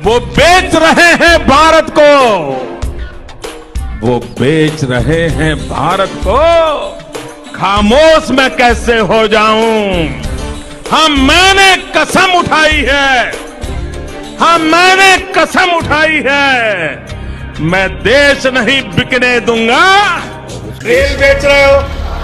वो बेच रहे हैं भारत को, वो बेच रहे हैं भारत को। खामोश मैं कैसे हो जाऊं? मैंने कसम उठाई है, मैंने कसम उठाई है, मैं देश नहीं बिकने दूंगा। रेल बेच रहे हो,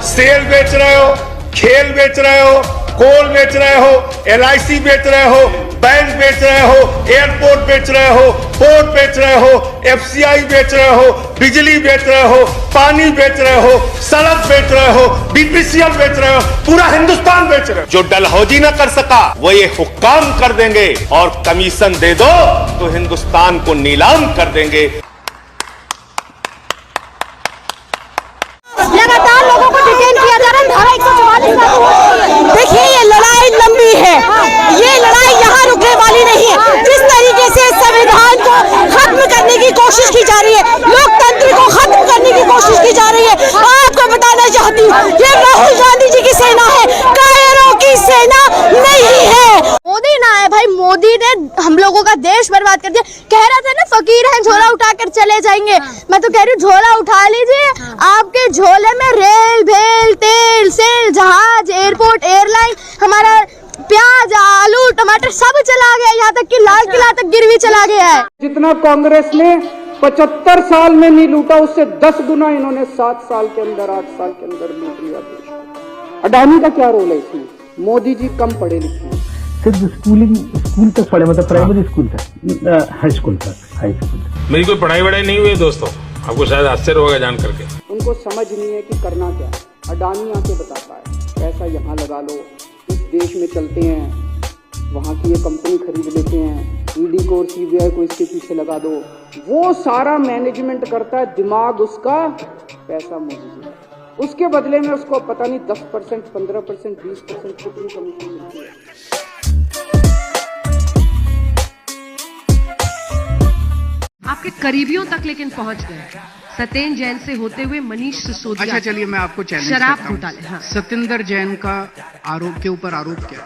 सेल बेच रहे हो, खेल बेच रहे हो, कोल बेच रहे हो, LIC बेच रहे हो, बैंक बेच रहे हो, एयरपोर्ट बेच रहे हो, पोर्ट बेच रहे हो, FCI बेच रहे हो, बिजली बेच रहे हो, पानी बेच रहे हो, सड़क बेच रहे हो, BPCL बेच रहे हो, पूरा हिंदुस्तान बेच रहे हो। जो डलहौजी ना कर सका वो ये हुक्काम कर देंगे, और कमीशन दे दो तो हिंदुस्तान को नीलाम कर देंगे। लगातार लोगों को डिटेन किया जा रहा है। धारा 144 लागू हो रही है। देखिए ये लड़ाई लंबी है, ये लड़ाई यहाँ रुकने वाली नहीं है। जिस तरीके से संविधान को खत्म करने की कोशिश की जा रही है, लोकतंत्र को खत्म करने की कोशिश की जा रही है, आपको बताना चाहती हूँ ये राहुल गांधी जी की सेना है, कायरों की सेना नहीं है। मोदी ना है भाई, मोदी ने हम लोगों का देश बर्बाद कर दिया। कह रहा था ना फकीर हैं झोला उठाकर चले जाएंगे, मैं तो कह रही हूँ झोला उठा लीजिए। आपके झोले में रेल, भेल, तेल, सेल, जहाज, एयरपोर्ट, एयरलाइन, हमारा प्याज, आलू, टमाटर सब चला गया, यहाँ तक कि लाल किला तक गिरवी चला गया है। जितना कांग्रेस ने 75 साल में नहीं लूटा, उससे 10 गुना इन्होंने 7 साल के अंदर, 8 साल के अंदर लूट लिया देश को। अडानी का क्या रोल है इसमें? मोदी जी कम पढ़े लिखे हैं, सिर्फ स्कूल तक पढ़े, मतलब प्राइमरी स्कूल तक, हाई स्कूल तक। मेरी कोई पढ़ाई वढ़ाई नहीं हुई दोस्तों, आपको शायद आश्चर्य होगा जान करके। उनको समझ नहीं है कि करना क्या। अडानी आके बताता है पैसा यहाँ लगा लो, इस देश में चलते हैं, वहाँ की ये कंपनी खरीद लेते हैं, ED को और CBI को इसके पीछे लगा दो। वो सारा मैनेजमेंट करता है, दिमाग उसका, पैसा मोदी जी का। उसके बदले में उसको पता नहीं 10%, 15%, 20% कितनी कमीशन मिलती है। आपके करीबियों तक लेकिन पहुंच गए। सत्येंद्र जैन से होते हुए मनीष सिसोदिया। अच्छा चलिए मैं आपको चैलेंज शराब करता हूं। घोटाले। हाँ। सत्येंद्र जैन का आरोप के ऊपर आरोप क्या?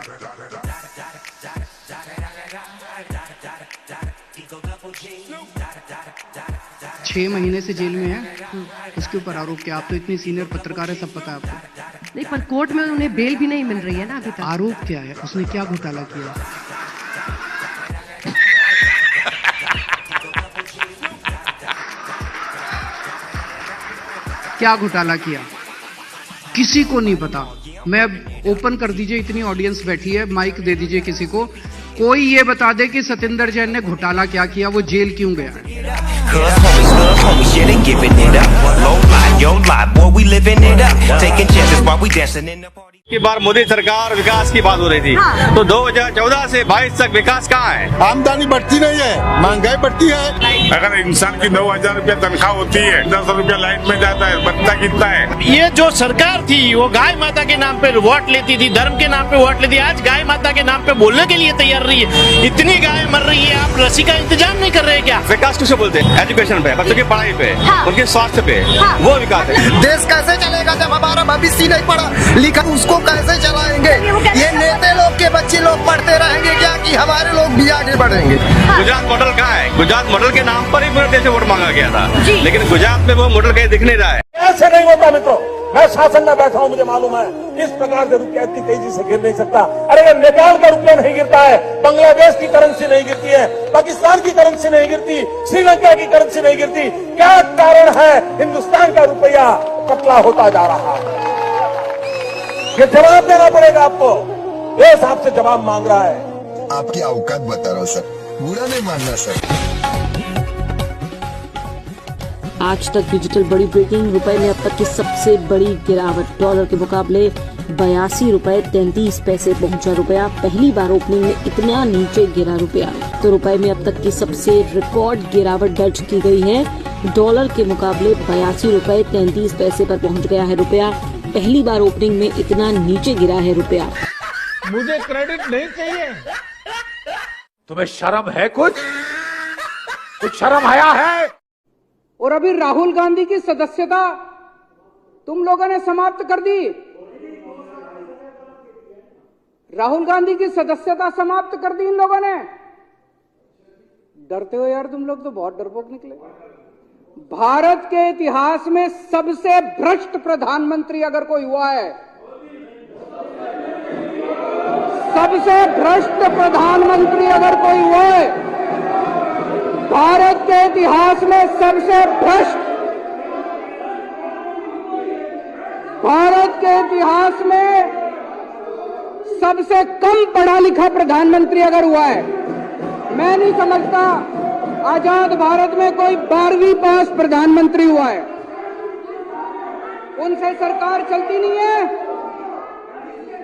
6 महीने से जेल में है, उसके ऊपर आरोप क्या? आप तो इतनी सीनियर पत्रकार है, सब पता है आपको। नहीं, पर कोर्ट में उन्हें बेल भी नहीं मिल रही है ना अभी तक। आरोप क्या है? उसने क्या घोटाला किया? क्या घोटाला किया? किसी को नहीं पता। मैं अब ओपन कर दीजिए, इतनी ऑडियंस बैठी है, माइक दे दीजिए किसी को, कोई ये बता दे कि सत्येंद्र जैन ने घोटाला क्या किया, वो जेल क्यों गया है। की बार मोदी सरकार विकास की बात हो रही थी, तो 2014 से 22 तक विकास कहाँ है? आमदनी बढ़ती नहीं है, महंगाई बढ़ती है। अगर इंसान की 9,000 रुपया तनख्वाह होती है, 10 रुपया लाइन में जाता है, बचता कितना है? ये जो सरकार थी वो गाय माता के नाम पे वोट लेती थी, धर्म के नाम पे वोट लेती, आज गाय माता के नाम पे बोलने के लिए तैयार रही है। इतनी गाय मर रही है, आप रस्सी का इंतजाम नहीं कर रहे क्या? विकास किसे बोलते हैं? एजुकेशन पे, बच्चों की पढ़ाई पे, उनके स्वास्थ्य पे, वो विकास है। देश कैसे चलेगा जब हमारा भविष्य नहीं पढ़ा लिखा? उसको कैसे चलाएंगे? ये नेता लोग के बच्चे लोग पढ़ते रहेंगे क्या कि हमारे लोग भी आगे बढ़ेंगे? गुजरात मॉडल कहाँ है? गुजरात मॉडल के नाम पर ही पूरे देश से वोट मांगा गया था, लेकिन गुजरात में वो मॉडल कहीं दिख नहीं रहा है। ऐसे नहीं होता मित्रों, मैं शासन में बैठा हूं, मुझे मालूम है इस प्रकार से रुपया इतनी तेजी से गिर नहीं सकता। अरे ये नेपाल का रुपया नहीं गिरता है, बांग्लादेश की करेंसी नहीं गिरती है, पाकिस्तान की करेंसी नहीं गिरती, श्रीलंका की करेंसी नहीं गिरती। क्या कारण है हिंदुस्तान का रुपया पतला होता जा रहा है? ये जवाब देना पड़ेगा आपको, देश आपसे जवाब मांग रहा है। आपकी औकात बता रहा हूँ सर, बुरा नहीं मानना सर। आज तक डिजिटल बड़ी ब्रेकिंग। रुपए में अब तक की सबसे बड़ी गिरावट। डॉलर के मुकाबले 82 रुपए 33 पैसे पहुंचा रुपया। पहली बार ओपनिंग में इतना नीचे गिरा रुपया। तो रुपए में अब तक की सबसे रिकॉर्ड गिरावट दर्ज की गई है। डॉलर के मुकाबले 82 रुपए 33 पैसे पर पहुंच गया है रुपया। पहली बार ओपनिंग में इतना नीचे गिरा है रुपया। मुझे क्रेडिट नहीं चाहिए। तुम्हें शर्म है? कुछ शर्म आया है? और अभी राहुल गांधी की सदस्यता तुम लोगों ने समाप्त कर दी। राहुल गांधी की सदस्यता समाप्त कर दी इन लोगों ने। डरते हो यार तुम लोग, तो बहुत डरपोक निकले। भारत के इतिहास में सबसे भ्रष्ट प्रधानमंत्री अगर कोई हुआ है, सबसे भ्रष्ट प्रधानमंत्री अगर कोई हुआ है, भारत के इतिहास में सबसे भ्रष्ट, भारत के इतिहास में सबसे कम पढ़ा लिखा प्रधानमंत्री अगर हुआ है, मैं नहीं समझता आजाद भारत में कोई 12वीं पास प्रधानमंत्री हुआ है। उनसे सरकार चलती नहीं है,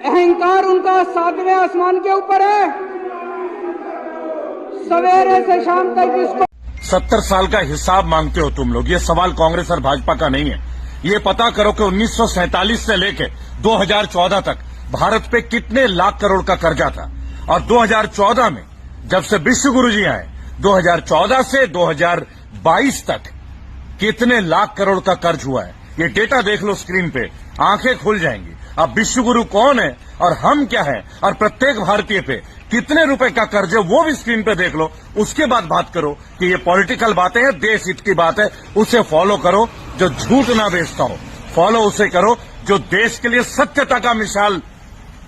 अहंकार उनका 7वें आसमान के ऊपर है। सवेरे से शाम तक इसको 70 साल का हिसाब मांगते हो तुम लोग। ये सवाल कांग्रेस और भाजपा का नहीं है। ये पता करो कि 1947 से लेके 2014 तक भारत पे कितने लाख करोड़ का कर्जा था, और 2014 में जब से विश्व गुरु जी आए 2014 से 2022 तक कितने लाख करोड़ का कर्ज हुआ है। ये डेटा देख लो स्क्रीन पे, आंखें खुल जाएंगी। अब विश्व गुरु कौन है और हम क्या है, और प्रत्येक भारतीय पे कितने रुपए का कर्ज है वो भी स्क्रीन पे देख लो। उसके बाद बात करो कि ये पॉलिटिकल बातें हैं, देश हित की बात है, उसे फॉलो करो। जो झूठ ना बेचता हो फॉलो उसे करो, जो देश के लिए सत्यता का मिसाल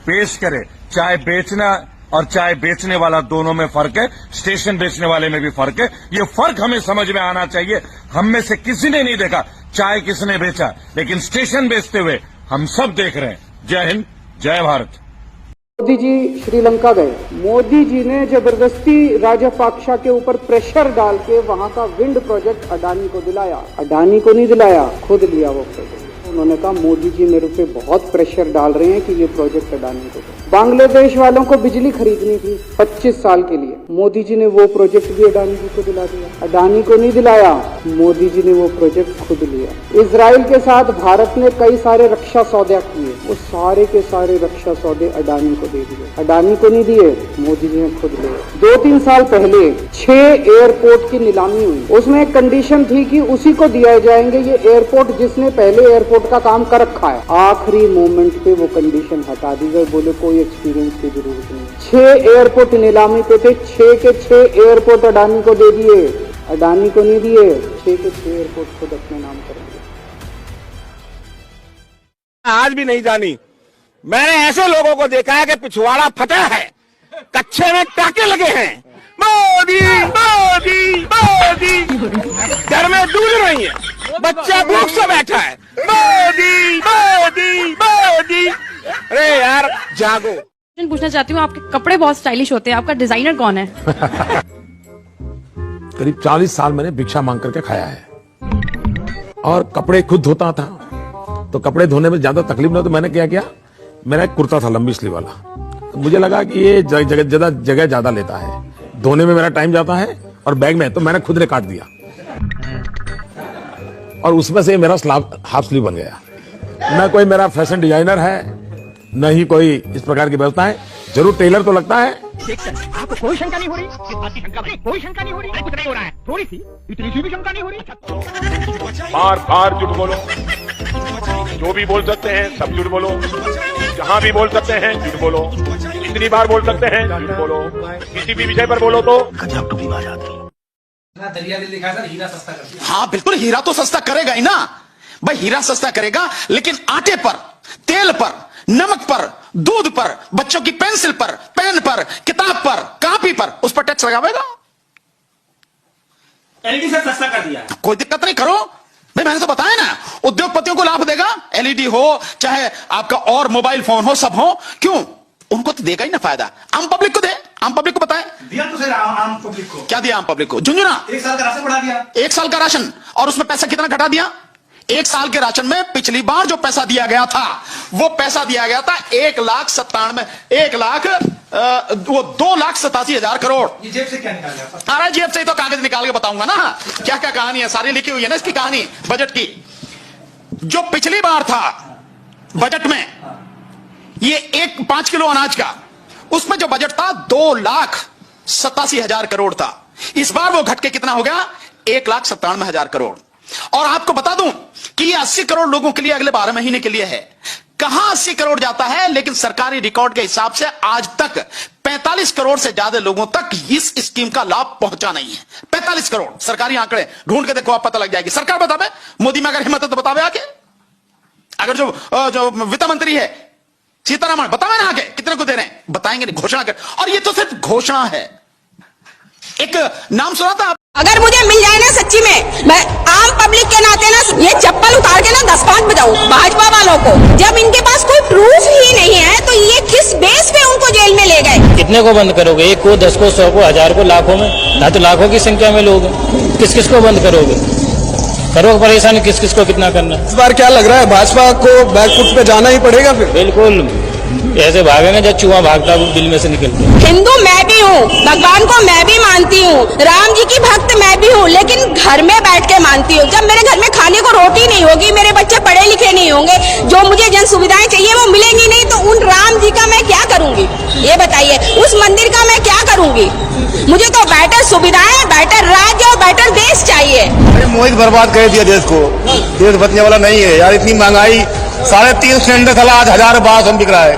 पेश करे। चाय बेचना और चाय बेचने वाला दोनों में फर्क है, स्टेशन बेचने वाले में भी फर्क है। ये फर्क हमें समझ में आना चाहिए। हम में से किसी ने नहीं देखा चाय किसने बेचा, लेकिन स्टेशन बेचते हुए हम सब देख रहे हैं। जय हिंद, जय भारत। मोदी जी श्रीलंका गए। मोदी जी ने जबरदस्ती राजपक्षा के ऊपर प्रेशर डाल के वहां का विंड प्रोजेक्ट अडानी को दिलाया। अडानी को नहीं दिलाया, खुद लिया वो प्रोजेक्ट। उन्होंने कहा मोदी जी मेरे पे बहुत प्रेशर डाल रहे हैं कि ये प्रोजेक्ट अडानी को दो। बांग्लादेश वालों को बिजली खरीदनी थी 25 साल के लिए, मोदी जी ने वो प्रोजेक्ट भी अडानी जी को दिला दिया। अडानी को नहीं दिलाया, मोदी जी ने वो प्रोजेक्ट खुद लिया। इजराइल के साथ भारत ने कई सारे रक्षा सौदे किए, वो सारे के सारे रक्षा सौदे अडानी को दे दिए। अडानी को नहीं दिए, मोदी जी ने खुद लिए। 2-3 साल पहले 6 एयरपोर्ट की नीलामी हुई, उसमें एक कंडीशन थी कि उसी को दिया जाएंगे ये एयरपोर्ट जिसने पहले एयरपोर्ट का काम कर रखा है। आखिरी मोमेंट पे वो कंडीशन हटा दी गई, बोले कोई एक्सपीरियंस की जरूरत नहीं। 6 एयरपोर्ट नीलामी पे थे, 6 के 6 एयरपोर्ट अडानी को दे दिए। अडानी को नहीं दिए, 6 के 6 एयरपोर्ट खुद अपने नाम कर दिए। आज भी नहीं जानी। मैंने ऐसे लोगों को देखा है कि पिछवाड़ा फटा है, कच्चे में टाके लगे हैं, मोदी मोदी मोदी, घर में दूध नहीं है, बच्चा भूख से बैठा है, मोदी मोदी मोदी। अरे यार जागो। पूछना चाहती हूँ, आपके कपड़े बहुत स्टाइलिश होते हैं, आपका डिजाइनर कौन है? करीब 40 साल मैंने भिक्षा मांग करके खाया है, और कपड़े खुद धोता था। तो कपड़े धोने में ज्यादा तकलीफ ना, तो मैंने क्या किया, मेरा एक कुर्ता था लंबी स्लीव वाला, तो मुझे लगा कि ये जगह ज्यादा लेता है, धोने में मेरा टाइम जाता है और बैग में, तो मैंने खुद ने काट दिया और उसमें से मेरा हाफ स्लीव बन गया। न कोई मेरा फैशन डिजाइनर है, न ही कोई इस प्रकार की व्यवस्था है। जरूर टेलर तो लगता है। आपको कोई शंका नहीं हो रही? किस बात की शंका? कोई शंका नहीं हो रही, कुछ नहीं हो रहा है, थोड़ी सी, इतनी सी भी शंका नहीं हो रही। बार बार झूठ बोलो, जो भी बोल सकते हैं सब झूठ बोलो, जहां भी बोल सकते हैं झूठ बोलो, जितनी बार बोल सकते हैं झूठ बोलो, किसी भी विषय पर बोलो तो गजब टूटी बात आती है। दरिया दिल दिखाया था, हीरा सस्ता कर दिया। हाँ बिल्कुल, हीरा तो सस्ता करेगा ही ना भाई, हीरा सस्ता करेगा, लेकिन आटे पर, तेल पर, नमक पर, दूध पर, बच्चों की पेंसिल पर, पेन पर, किताब पर, कॉपी पर, उस पर टैक्स लगावेगा। एलईडी से सस्ता कर दिया। कोई दिक्कत नहीं, करो भाई, मैंने तो बताया ना, उद्योगपतियों को लाभ देगा। एलईडी हो चाहे आपका और मोबाइल फोन हो, सब हो, क्यों उनको तो देगा ही ना फायदा। आम पब्लिक को दे, आम पब्लिक को बताए दिया तो सर, आम पब्लिक को क्या दिया? आम पब्लिक को झुंझुना 1 साल का राशन बढ़ा दिया। 1 साल का राशन, और उसमें पैसा कितना घटा दिया? 1 साल के राशन में पिछली बार जो पैसा दिया गया था, वो पैसा दिया गया था 2,87,000 करोड़। ये जेब से क्या निकाल गया? अरे जेब से तो कागज निकाल के बताऊंगा ना, क्या क्या कहानी है, सारी लिखी हुई है ना इसकी कहानी बजट की। जो पिछली बार था बजट में, ये 5 किलो अनाज का, उसमें जो बजट था 2,87,000 करोड़ था। इस बार वो घट के कितना हो गया? 1,97,000 करोड़। और आपको बता दूं कि ये 80 करोड़ लोगों के लिए अगले 12 महीने के लिए है। कहां 80 करोड़ जाता है, लेकिन सरकारी रिकॉर्ड के हिसाब से आज तक 45 करोड़ से ज्यादा लोगों तक इस स्कीम का लाभ पहुंचा नहीं है। 45 करोड़ सरकारी आंकड़े ढूंढ के देखो, आप पता लग जाएगी। सरकार बतावे, मोदी में अगर हिम्मत है तो बतावे आके। अगर जो वित्त मंत्री है सीतारामन, बतावे ना आगे कितने को दे रहे हैं, बताएंगे नहीं, घोषणा कर। और ये तो सिर्फ घोषणा है। एक नाम सुना था, अगर मुझे मिल जाए ना सच्ची में, मैं आम पब्लिक के नाते ना ये चप्पल उतार के ना 10-5 बजाऊं भाजपा वालों को। जब इनके पास कोई प्रूफ ही नहीं है तो ये किस बेस पे उनको जेल में ले गए? कितने को बंद करोगे? 1 को, 10 को, 100 को, 1000 को, लाखों में? ना तो लाखों की संख्या में लोग हैं। किस किस को बंद करोगे? करो परेशानी, किस किस को कितना करना। इस बार क्या लग रहा है, भाजपा को बैकफुट पे जाना ही पड़ेगा फिर? बिल्कुल ऐसे भागेंगे जब चूहा भागता है दिल में से निकलते। हिंदू मैं भी हूँ, भगवान को मैं भी मानती हूँ, राम जी की भक्त मैं भी हूँ, लेकिन घर में बैठ के मानती हूँ। जब मेरे घर में खाने को रोटी नहीं होगी, मेरे बच्चे पढ़े लिखे नहीं होंगे, जो मुझे जन सुविधाएं चाहिए वो मिलेंगी नहीं, तो उन राम जी का मैं क्या करूंगी? ये बताइए, उस मंदिर का मैं क्या करूंगी? मुझे तो बेटर सुविधाएं, बेटर राज्य और बेटर देश चाहिए। अरे मोहित बर्बाद कर दिया देश को, देश बचने वाला नहीं है यार। इतनी महंगाई, 3.5 सिलेंडर था, आज 1000 बिक रहा है,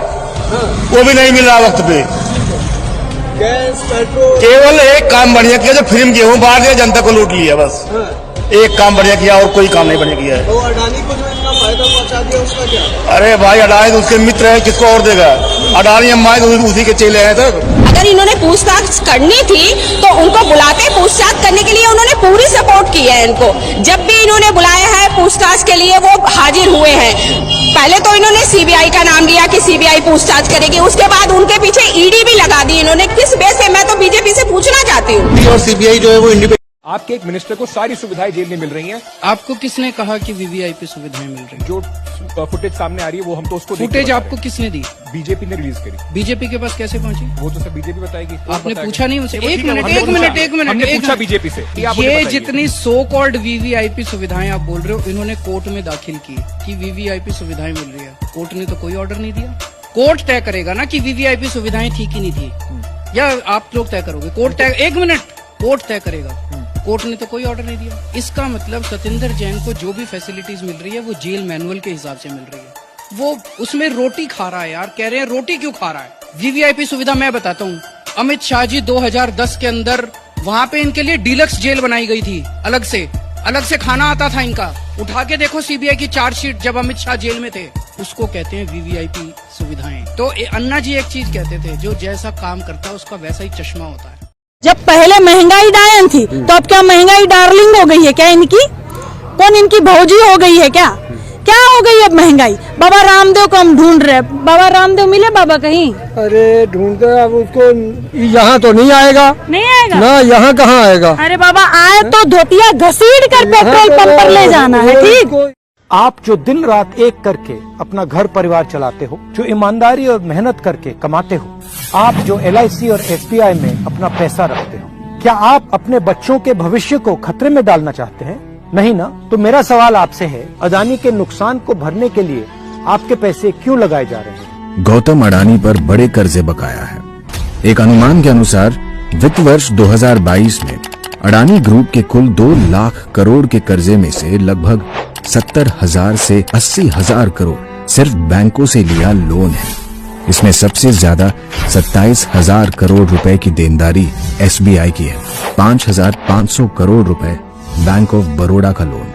वो भी नहीं मिल रहा वक्त पे। गैस, पेट्रोल, केवल एक काम बढ़िया किया, जो फिल्म गेहूं बांट दिया, जनता को लूट लिया, बस एक काम बढ़िया किया और कोई काम नहीं बढ़िया किया है। तो अडानी को जो इतना फायदा पहुंचा दिया उसका क्या? अरे भाई, अडानी तो उसके मित्र है, किसको और देगा? अडानी अम्बानी तो उसी के चेले हैं सब। अगर इन्होंने पूछताछ करनी थी तो उनको बुलाते, पूछताछ करने के लिए उन्होंने पूरी सपोर्ट की है इनको। जब भी इन्होंने बुलाया है पूछताछ के लिए वो हाजिर हुए हैं। पहले तो इन्होंने सीबीआई का नाम लिया कि सीबीआई पूछताछ करेगी, उसके बाद उनके पीछे ईडी भी लगा दी इन्होंने। किस बेस से? मैं तो बीजेपी से पूछना चाहती हूँ। और सीबीआई जो है वो इंडिपेंडेंट। आपके एक मिनिस्टर को सारी सुविधाएं जेल में मिल रही हैं। आपको किसने कहा कि वीवीआईपी सुविधाएं मिल रही हैं? जो फुटेज सामने आ रही है वो हम तो उसको फुटेज आपको किसने दी? बीजेपी ने रिलीज करी। बीजेपी के पास कैसे पहुंची? वो तो सब बीजेपी बताएगी। आपने पूछा नहीं उनसे? एक मिनट हमने पूछा बीजेपी से। ये जितनी सो कॉल्ड वीवीआईपी सुविधाएं आप बोल रहे हो, इन्होंने कोर्ट में दाखिल की कि वीवीआईपी सुविधाएं मिल रही है। कोर्ट ने तो कोई ऑर्डर नहीं दिया। कोर्ट तय करेगा ना कि वीवीआईपी सुविधाएं थी कि नहीं थी, या आप लोग तय करोगे? कोर्ट तय, एक मिनट, कोर्ट तय करेगा। कोर्ट ने तो कोई ऑर्डर नहीं दिया। इसका मतलब सतिंदर जैन को जो भी फैसिलिटीज मिल रही है वो जेल मैनुअल के हिसाब से मिल रही है। वो उसमें रोटी खा रहा है यार। कह रहे हैं रोटी क्यों खा रहा है? वीवीआईपी सुविधा मैं बताता हूँ। अमित शाह जी 2010 के अंदर वहां पे इनके लिए डीलक्स जेल बनाई गई थी, अलग से खाना आता था इनका। उठा के देखो सीबीआई की चार्जशीट, जब अमित शाह जेल में थे। उसको कहते हैं वीवीआईपी सुविधाएं। तो अन्ना जी एक चीज कहते थे, जो जैसा काम करता है उसका वैसा ही चश्मा होता है। जब पहले महंगाई डायन थी तो अब क्या महंगाई डार्लिंग हो गई है क्या इनकी? कौन इनकी भौजी हो गई है क्या? क्या हो गई अब महंगाई? बाबा रामदेव को हम ढूंढ रहे हैं। बाबा रामदेव मिले बाबा कहीं? अरे ढूंढते, अब उसको यहाँ तो नहीं आएगा। नहीं आएगा ना, यहाँ कहाँ आएगा? अरे बाबा आए तो धोतिया घसीट कर पेट्रोल पंप पर ले जाना है, ठीक? आप जो दिन रात एक करके अपना घर परिवार चलाते हो, जो ईमानदारी और मेहनत करके कमाते हो, आप जो LIC और SBI में अपना पैसा रखते हो, क्या आप अपने बच्चों के भविष्य को खतरे में डालना चाहते हैं? नहीं ना? तो मेरा सवाल आपसे है, अडानी के नुकसान को भरने के लिए आपके पैसे क्यों लगाए जा रहे हैं? गौतम अडानी पर बड़े कर्जे बकाया है। एक अनुमान के अनुसार वित्त वर्ष 2022 में अडानी ग्रुप के कुल 2 लाख करोड़ के कर्जे में से लगभग 70,000 से 80,000 करोड़ सिर्फ बैंकों से लिया लोन है। इसमें सबसे ज्यादा 27,000 करोड़ रुपए की देनदारी SBI की है, 5,500 करोड़ रुपए बैंक ऑफ बड़ौदा का लोन,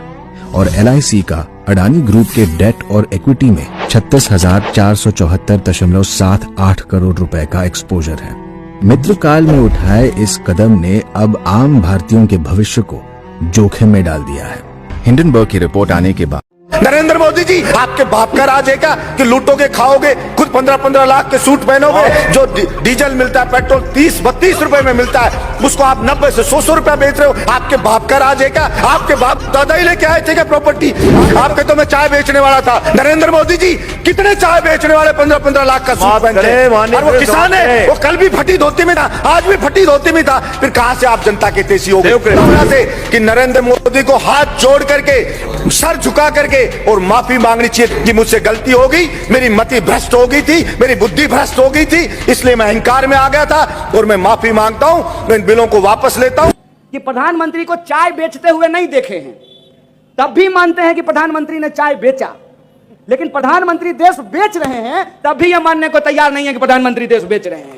और LIC का अडानी ग्रुप के डेट और इक्विटी में 36,474.78 करोड़ रुपए का एक्सपोजर है। मित्रकाल में उठाए इस कदम ने अब आम भारतीयों के भविष्य को जोखिम में डाल दिया है। हिंडनबर्ग की रिपोर्ट आने के बाद नरेंद्र मोदी जी, आपके बाप का राज है क्या कि लूटोगे, खाओगे, खुद 15-15 लाख के सूट पहनोगे? जो डीजल मिलता है, पेट्रोल 30-32 रुपए में मिलता है, उसको आप 90 से 100 रुपया बेच रहे हो। आपके बाप का राज है क्या? आपके बाप दादा ही लेके आए थे क्या प्रॉपर्टी? आपके तो मैं चाय बेचने वाला था। नरेंद्र मोदी जी, कितने चाय बेचने वाले 15-15 लाख का सूट पहनते? और वो किसान है, वो कल भी फटी धोती में था, आज भी फटी धोती में था। फिर कहां से आप जनता के तेजी हो गए? कि नरेंद्र मोदी को हाथ जोड़ करके, सर झुका करके और माफी मांगनी चाहिए कि मुझसे गलती हो गई, मेरी मति भ्रष्ट हो गई थी, मेरी बुद्धि भ्रष्ट हो गई थी, इसलिए मैं अहंकार में आ गया था और मैं माफी मांगता हूं, मैं इन बिलों को वापस लेता हूं। कि प्रधानमंत्री को चाय बेचते हुए नहीं देखे हैं, तब भी मानते हैं कि प्रधानमंत्री ने चाय बेचा। लेकिन प्रधानमंत्री देश बेच रहे हैं तब भी ये मानने को तैयार नहीं है कि प्रधानमंत्री देश बेच रहे हैं।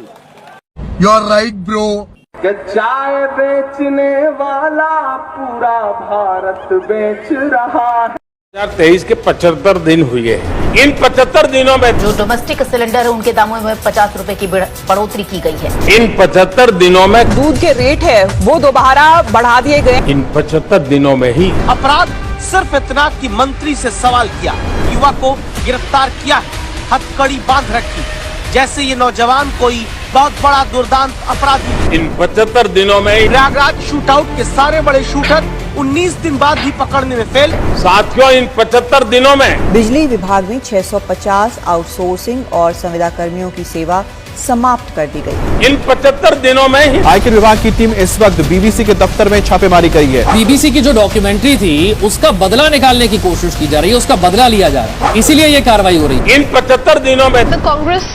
You are right bro. चाय बेचने वाला पूरा भारत बेच रहा है। 2023 के 75 दिन हुए। इन 75 दिनों में जो डोमेस्टिक सिलेंडर है उनके दामों में 50 रुपए की बढ़ोतरी की गई है। इन 75 दिनों में दूध के रेट है वो दोबारा बढ़ा दिए गए। इन 75 दिनों में ही अपराध सिर्फ इतना कि मंत्री से सवाल किया, युवा को गिरफ्तार किया, हथकड़ी बांध रखी, जैसे ये नौजवान कोई बहुत बड़ा दुर्दांत अपराधी। इन 75 दिनों में प्रयागराज शूटआउट के सारे बड़े शूटर 19 दिन बाद भी पकड़ने में फेल। साथियों, इन 75 दिनों में बिजली विभाग में 650 आउटसोर्सिंग और संविदा कर्मियों की सेवा समाप्त कर दी गई। इन 75 दिनों में ही आयकर विभाग की टीम इस वक्त बीबीसी के दफ्तर में छापेमारी करी है। बीबीसी की जो डॉक्यूमेंट्री थी उसका बदला निकालने की कोशिश की जा रही है, उसका बदला लिया जा रहा है, इसीलिए ये कार्रवाई हो रही है। इन 75 दिनों में Congress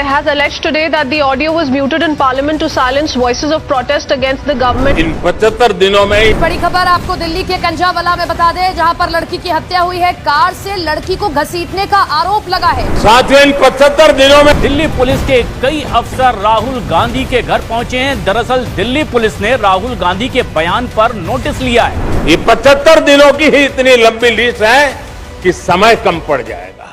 has alleged today that the audio was muted in Parliament to silence voices of protest against the government. इन 75 दिनों में ही बड़ी खबर आपको दिल्ली के कंजावाला में बता दें, जहां पर लड़की की हत्या हुई है। कार से लड़की को घसीटने का आरोप लगा है। साथियों, इन 75 दिनों में दिल्ली पुलिस के कई अफसर राहुल गांधी के घर पहुंचे हैं। दरअसल दिल्ली पुलिस ने राहुल गांधी के बयान पर नोटिस लिया है। ये 75 दिनों की ही इतनी लंबी लिस्ट है कि समय कम पड़ जाएगा।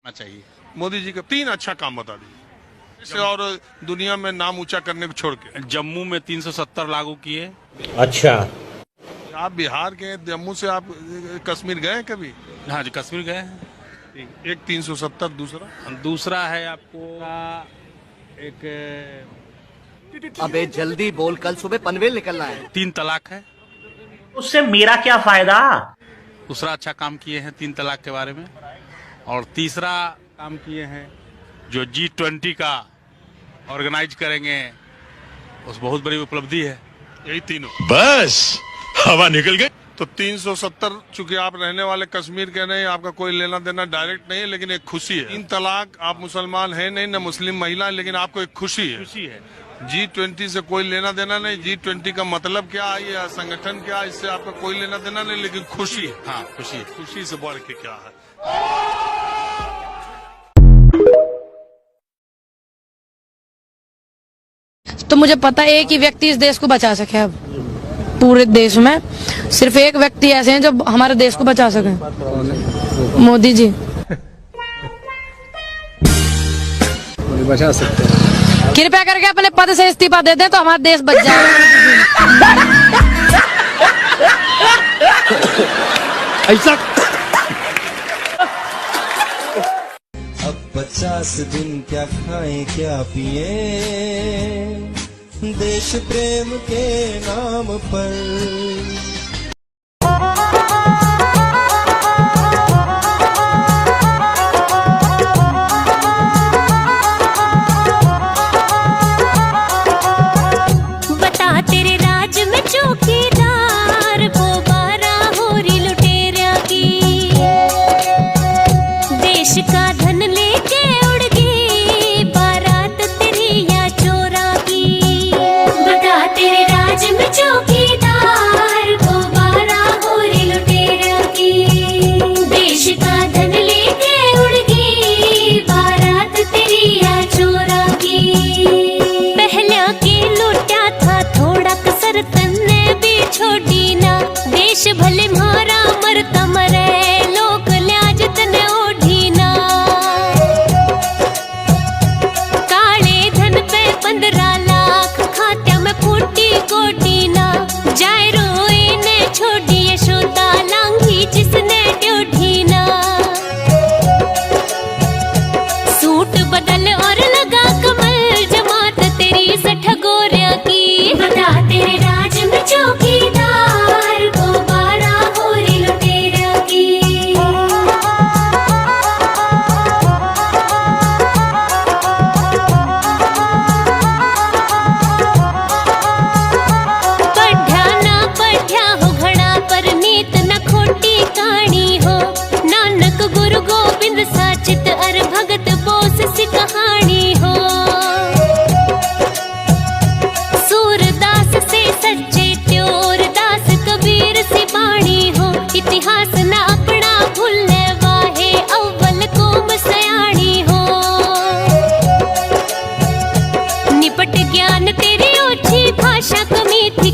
चाहिए मोदी जी का 3 अच्छा काम बता दीजिए और दुनिया में नाम ऊंचा करने को छोड़ के। जम्मू में 370 लागू किए। अच्छा, आप बिहार के, जम्मू से आप कश्मीर गए कभी? हाँ जी, कश्मीर गए हैं। एक 370, दूसरा है आपको एक अबे जल्दी बोल, कल सुबह पनवेल निकलना है। 3 तलाक है। उससे मेरा क्या फायदा? दूसरा अच्छा काम किए हैं 3 तलाक के बारे में। और तीसरा काम किए हैं जो G20 का ऑर्गेनाइज करेंगे, उस बहुत बड़ी उपलब्धि है। यही तीनों, बस हवा निकल गई। तो 370, चूंकि आप रहने वाले कश्मीर के नहीं, आपका कोई लेना देना डायरेक्ट नहीं है, लेकिन एक खुशी है। 3 तलाक, आप मुसलमान हैं नहीं, न मुस्लिम महिला, लेकिन आपको एक खुशी है। G20 से कोई लेना देना नहीं। G20 का मतलब क्या है, ये संगठन क्या है, इससे आपका कोई लेना देना नहीं, लेकिन खुशी है। हाँ, खुशी से बढ़ के क्या है। तो मुझे पता है एक ही व्यक्ति इस देश को बचा सके। अब पूरे देश में सिर्फ एक व्यक्ति ऐसे हैं जो हमारे देश को बचा सके, मोदी जी। बचा सकते हैं। कृपया करके अपने पद से इस्तीफा दे दें तो हमारा देश बच जाएगा। ऐसा अब 50 दिन क्या खाएं क्या पिए, देश प्रेम के नाम पर। चौकीदार वो 12 होरी लुटेरिया की, देश का धन लेके उड़ गई बारात तेरी या चोरा की। बता तेरे राज में चौकीदार वो 12 होरी लुटेरिया की, देश का धन लेके उड़ गई बारात तेरी या चोरा की। पहला के लुटा था थोड़ा कसर तन्ने छोड़ी ना, देश भले मारा मरता मरे लोक लियाज तने ओढ़ी ना। काले धन पे 15 लाख खात्या में फूटी कोटी ना,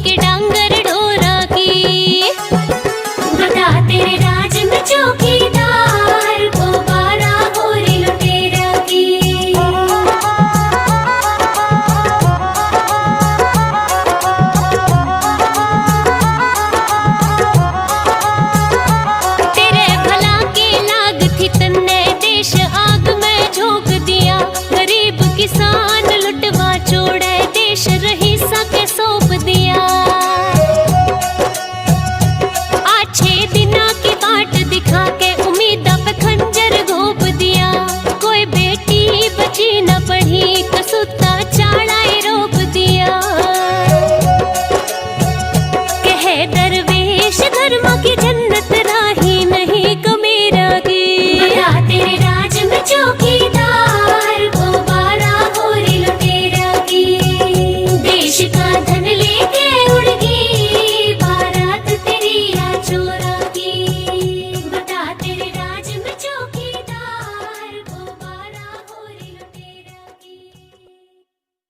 के डांगर